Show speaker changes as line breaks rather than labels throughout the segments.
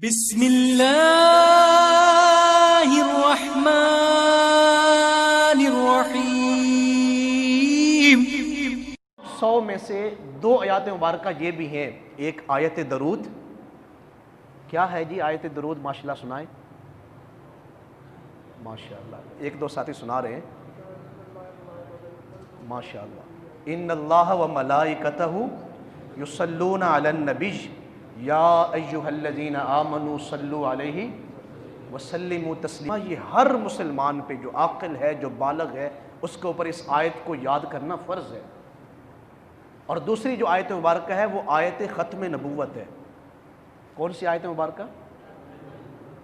بسم اللہ الرحمن الرحیم۔
100 میں سے 2 آیات مبارکہ یہ بھی ہیں۔ ایک آیت درود، کیا ہے جی آیت درود؟ ماشاءاللہ سنائیں، ماشاءاللہ ایک دو ساتھی سنا رہے ہیں، ماشاءاللہ۔ ان اللہ و ملائکتہ یصلون علی النبی یا ایہا الذین آمنوا صلوا علیہ وسلموا تسلیما۔ یہ ہر مسلمان پہ جو عاقل ہے، جو بالغ ہے، اس کے اوپر اس آیت کو یاد کرنا فرض ہے۔ اور دوسری جو آیت مبارکہ ہے وہ آیت ختم نبوت ہے۔ کون سی آیت مبارکہ؟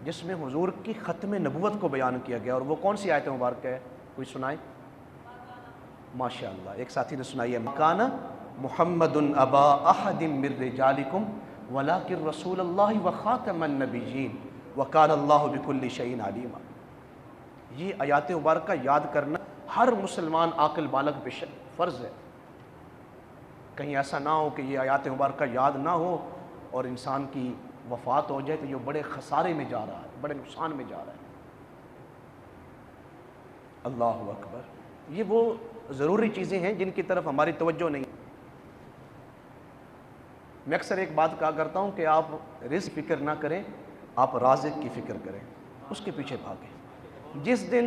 جس میں حضور کی ختم نبوت کو بیان کیا گیا، اور وہ کون سی آیت مبارکہ ہے؟ کوئی سنائے؟ ماشاءاللہ ایک ساتھی نے سنائی ہے، مکان محمد ابا احد من رجالکم ولکن رسول اللہ وخاتم النبیین وکان اللہ بکل شیء علیما۔ یہ آیات مبارکہ یاد کرنا ہر مسلمان عاقل بالغ پہ فرض ہے۔ کہیں ایسا نہ ہو کہ یہ آیات مبارکہ یاد نہ ہو اور انسان کی وفات ہو جائے تو یہ بڑے خسارے میں جا رہا ہے، بڑے نقصان میں جا رہا ہے۔ اللہ اکبر۔ یہ وہ ضروری چیزیں ہیں جن کی طرف ہماری توجہ نہیں۔ میں اکثر ایک بات کہا کرتا ہوں کہ آپ رزق فکر نہ کریں، آپ رازق کی فکر کریں، اس کے پیچھے بھاگیں۔ جس دن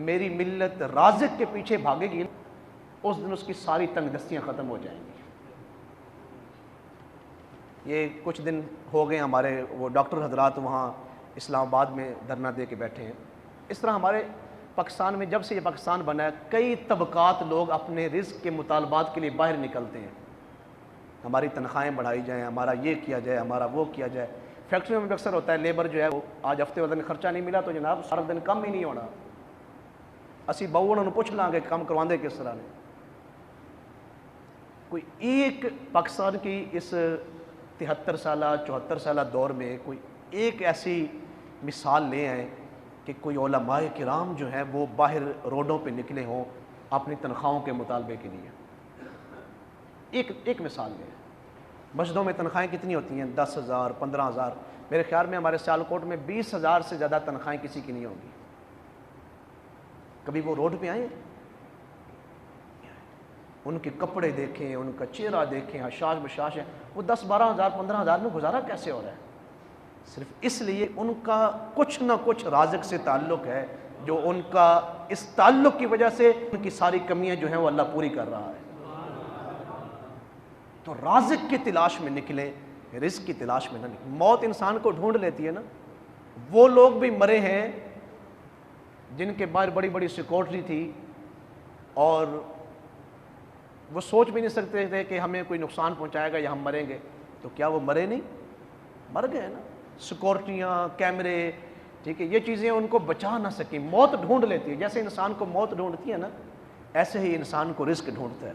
میری ملت رازق کے پیچھے بھاگے گی اس دن اس کی ساری تنگ دستیاں ختم ہو جائیں گی۔ یہ کچھ دن ہو گئے ہمارے وہ ڈاکٹر حضرات وہاں اسلام آباد میں دھرنا دے کے بیٹھے ہیں۔ اس طرح ہمارے پاکستان میں جب سے یہ پاکستان بنا ہے کئی طبقات لوگ اپنے رزق کے مطالبات کے لیے باہر نکلتے ہیں۔ ہماری تنخواہیں بڑھائی جائیں، ہمارا یہ کیا جائے، ہمارا وہ کیا جائے۔ فیکٹریوں میں بھی اکثر ہوتا ہے، لیبر جو ہے وہ آج ہفتے والے دن خرچہ نہیں ملا تو جناب سارا دن کم ہی نہیں ہونا، اسی بہو انہوں پوچھ لیں گے کام کرواندے کس طرح نے۔ کوئی ایک پاکستان کی اس 73 سالہ 74 سالہ دور میں کوئی ایک ایسی مثال لے آئیں کہ کوئی علماء کرام جو ہیں وہ باہر روڈوں پہ نکلے ہوں اپنی تنخواہوں کے مطالبے کے لیے۔ ایک مثال لیں۔ مسجدوں میں تنخواہیں کتنی ہوتی ہیں؟ 10,000 15,000۔ میرے خیال میں ہمارے سیالکوٹ میں 20,000 سے زیادہ تنخواہیں کسی کی نہیں ہوگی۔ کبھی وہ روڈ پہ آئیں، ان کے کپڑے دیکھیں، ان کا چہرہ دیکھیں، حشاش بشاش ہے، وہ 10-12,000 15,000 میں گزارا کیسے ہو رہا ہے؟ صرف اس لیے ان کا کچھ نہ کچھ رازق سے تعلق ہے، جو ان کا اس تعلق کی وجہ سے ان کی ساری کمیاں جو ہیں وہ اللہ پوری کر رہا ہے۔ تو رازق کی تلاش میں نکلیں، رزق کی تلاش میں نہ نکلیں۔ موت انسان کو ڈھونڈ لیتی ہے نا۔ وہ لوگ بھی مرے ہیں جن کے باہر بڑی بڑی سیکورٹری تھی اور وہ سوچ بھی نہیں سکتے تھے کہ ہمیں کوئی نقصان پہنچائے گا یا ہم مریں گے، تو کیا وہ مرے نہیں؟ مر گئے نا۔ سیکورٹیاں، کیمرے، ٹھیک ہے، یہ چیزیں ان کو بچا نہ سکیں۔ موت ڈھونڈ لیتی ہے، جیسے انسان کو موت ڈھونڈتی ہے نا، ایسے ہی انسان کو رزق ڈھونڈتا ہے۔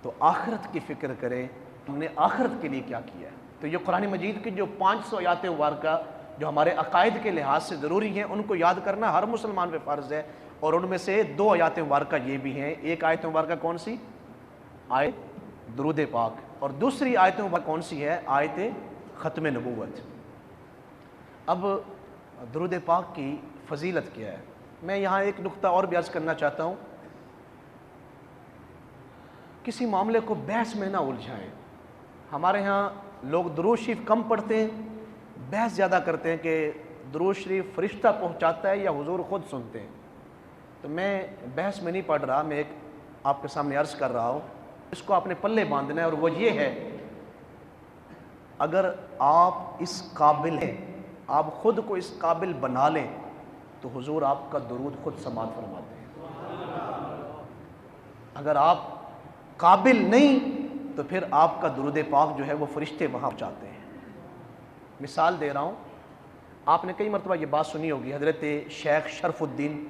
تو آخرت کی فکر کریں، ہم نے آخرت کے لیے کیا کیا ہے۔ تو یہ قرآن مجید کی جو 500 آیات مبارکہ جو ہمارے عقائد کے لحاظ سے ضروری ہیں، ان کو یاد کرنا ہر مسلمان پہ فرض ہے۔ اور ان میں سے 2 آیات مبارکہ یہ بھی ہیں۔ ایک آیت مبارکہ کون سی؟ آیت درود پاک، اور دوسری آیت مبارکہ کون سی ہے؟ آیت ختم نبوت۔ اب درود پاک کی فضیلت کیا ہے؟ میں یہاں ایک نقطہ اور بھی عرض کرنا چاہتا ہوں، کسی معاملے کو بحث میں نہ الجھائیں۔ ہمارے ہاں لوگ درود شریف کم پڑھتے ہیں، بحث زیادہ کرتے ہیں کہ درود شریف فرشتہ پہنچاتا ہے یا حضور خود سنتے ہیں۔ تو میں بحث میں نہیں پڑھ رہا، میں ایک آپ کے سامنے عرض کر رہا ہوں، اس کو آپ نے پلے باندھنا ہے، اور وہ یہ ہے، اگر آپ اس قابل ہیں، آپ خود کو اس قابل بنا لیں تو حضور آپ کا درود خود سماعت فرماتے ہیں۔ اگر آپ قابل نہیں تو پھر آپ کا درود پاک جو ہے وہ فرشتے وہاں پہنچاتے ہیں۔ مثال دے رہا ہوں، آپ نے کئی مرتبہ یہ بات سنی ہوگی، حضرت شیخ شرف الدین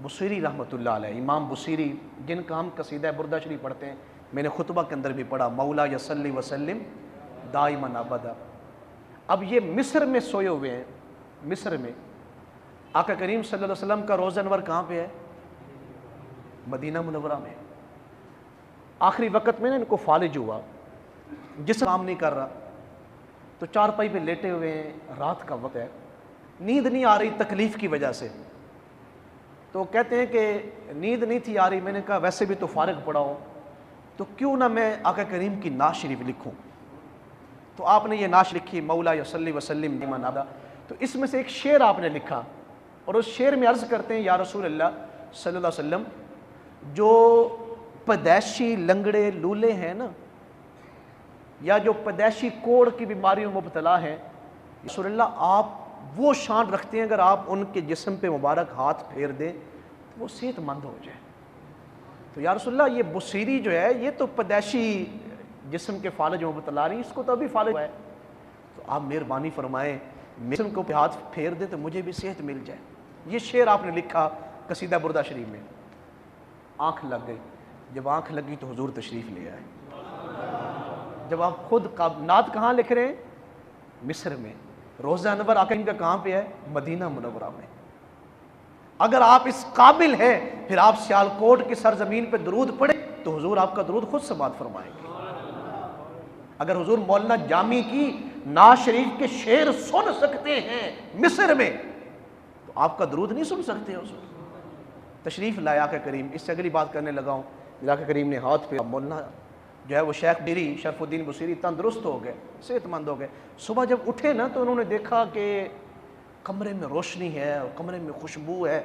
بصیری رحمۃ اللہ علیہ، امام بصیری، جن کا ہم قصیدہ بردہ شریف پڑھتے ہیں، میں نے خطبہ کے اندر بھی پڑھا، مولا یصلی وسلم دائماً ابدا۔ اب یہ مصر میں سوئے ہوئے ہیں، مصر میں۔ آقا کریم صلی اللہ علیہ وسلم کا روضہ انور کہاں پہ ہے؟ مدینہ منورہ میں۔ آخری وقت میں نا ان کو فالج ہوا، جسم کام نہیں کر رہا، تو چارپائی پہ لیٹے ہوئے ہیں، رات کا وقت ہے، نیند نہیں آ رہی تکلیف کی وجہ سے. تو کہتے ہیں کہ نیند نہیں تھی آ رہی. میں نے کہا ویسے بھی تو فارغ پڑا ہوں تو کیوں نہ میں آقا کریم کی نعت شریف لکھوں. تو آپ نے یہ نعت لکھی، مولا یصلی وسلم دائما ابدا. تو اس میں سے ایک شعر آپ نے لکھا اور اس شعر میں عرض کرتے ہیں یا رسول اللہ صلی اللہ علیہ وسلم، جو پیدائشی لنگڑے لولے ہیں نا، یا جو پیدائشی کوڑ کی بیماریوں میں مبتلا ہیں، رسول اللہ آپ وہ شان رکھتے ہیں اگر آپ ان کے جسم پہ مبارک ہاتھ پھیر دیں تو وہ صحت مند ہو جائے. تو یا رسول اللہ یہ بصیری جو ہے یہ تو پیدائشی جسم کے فالج میں مبتلا رہی، اس کو تو ابھی فالج ہوا ہے، تو آپ مہربانی فرمائیں جسم کو پہ ہاتھ پھیر دیں تو مجھے بھی صحت مل جائے. یہ شعر آپ نے لکھا قصیدہ بردہ شریف میں. آنکھ لگ گئی. جب آنکھ لگی تو حضور تشریف لے آئے. جب آپ خود نعت کہاں لکھ رہے ہیں؟ مصر میں. روضہ انور آقا ان کا کہاں پہ ہے؟ مدینہ منورہ میں. اگر آپ اس قابل ہیں پھر آپ سیالکوٹ کی سرزمین پہ درود پڑھیں تو حضور آپ کا درود خود سماعت فرمائیں گے. اگر حضور مولانا جامی کی نعت شریف کے شعر سن سکتے ہیں مصر میں تو آپ کا درود نہیں سن سکتے حضور. تشریف لائے آقا کریم. اس سے اگلی بات کرنے لگا ہوں. آقا کریم نے ہاتھ پہ مولانا جو ہے وہ شیخ ڈیری شرف الدین بصیری تندرست ہو گئے، صحت مند ہو گئے. صبح جب اٹھے نا تو انہوں نے دیکھا کہ کمرے میں روشنی ہے اور کمرے میں خوشبو ہے.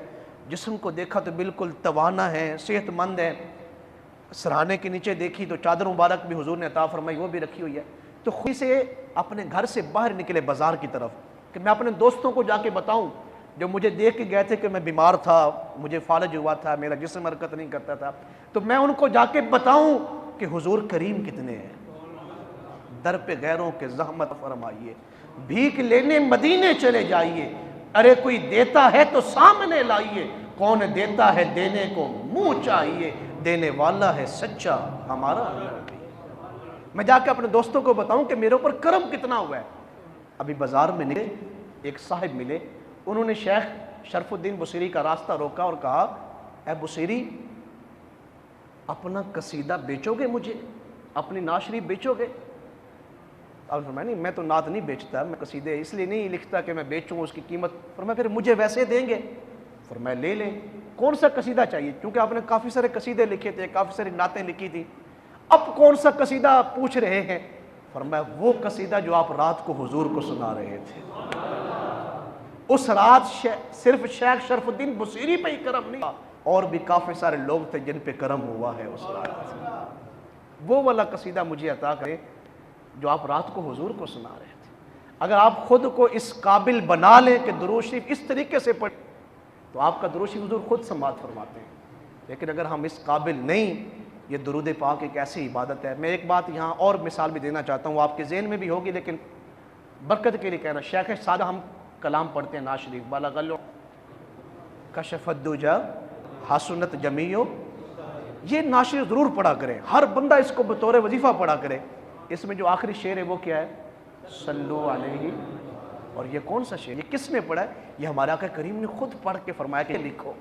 جسم کو دیکھا تو بالکل توانا ہے، صحت مند ہے. سرہانے کے نیچے دیکھی تو چادر مبارک بھی حضور نے عطا فرمائی، وہ بھی رکھی ہوئی ہے. تو خوشی سے اپنے گھر سے باہر نکلے بازار کی طرف کہ میں اپنے دوستوں کو جا کے بتاؤں جو مجھے دیکھ کے گئے تھے کہ میں بیمار تھا، مجھے فالج ہوا تھا، میرا جسم حرکت نہیں کرتا تھا، تو میں ان کو جا کے بتاؤں کہ حضور کریم کتنے ہیں. در پہ غیروں کے زحمت فرمائیے، بھیک لینے مدینے چلے جائیے، ارے کوئی دیتا ہے تو سامنے لائیے، کون دیتا ہے دینے کو منہ چاہیے، دینے والا ہے سچا ہمارا اللہ. میں جا کے اپنے دوستوں کو بتاؤں کہ میرے اوپر کرم کتنا ہوا ہے. ابھی بازار میں نکلے، ایک صاحب ملے، انہوں نے شیخ شرف الدین بصیری کا راستہ روکا اور کہا اے بصیری اپنا قصیدہ بیچو گے؟ مجھے اپنی نعت شریف بیچو گے؟ اب فرمایا نہیں، میں تو نعت نہیں بیچتا، میں قصیدے اس لیے نہیں لکھتا کہ میں بیچوں اس کی قیمت. فرمایا پھر مجھے ویسے دیں گے؟ فرمایا لے لیں. کون سا قصیدہ چاہیے؟ کیونکہ آپ نے کافی سارے قصیدے لکھے تھے، کافی ساری نعتیں لکھی تھی، اب کون سا قصیدہ پوچھ رہے ہیں؟ فرمایا وہ قصیدہ جو آپ رات کو حضور کو سنا رہے تھے. اس رات صرف شیخ شرف الدین بصیری پہ ہی کرم نہیں، اور بھی کافی سارے لوگ تھے جن پہ کرم ہوا ہے اس رات. وہ والا قصیدہ مجھے عطا کرے جو آپ رات کو حضور کو سنا رہے تھے. اگر آپ خود کو اس قابل بنا لیں کہ درود شریف اس طریقے سے پڑھیں تو آپ کا درود شریف حضور خود سماعت فرماتے ہیں. لیکن اگر ہم اس قابل نہیں، یہ درود پاک ایک ایسی عبادت ہے. میں ایک بات یہاں اور مثال بھی دینا چاہتا ہوں، آپ کے ذہن میں بھی ہوگی لیکن برکت کے لیے کہنا. شیخ سادہ ہم کلام پڑھتے ہیں نعت شریف، بالا غلو کشف الدجا حسنت جمیع، یہ نعت شریف ضرور پڑھا کریں. ہر بندہ اس کو بطور وظیفہ پڑھا کرے. اس میں جو آخری شعر ہے وہ کیا ہے؟ صلو علیہ. اور یہ کون سا شعر؟ یہ کس نے پڑھا ہے؟ یہ ہمارے آقا کریم نے خود پڑھ کے فرمایا کہ لکھو.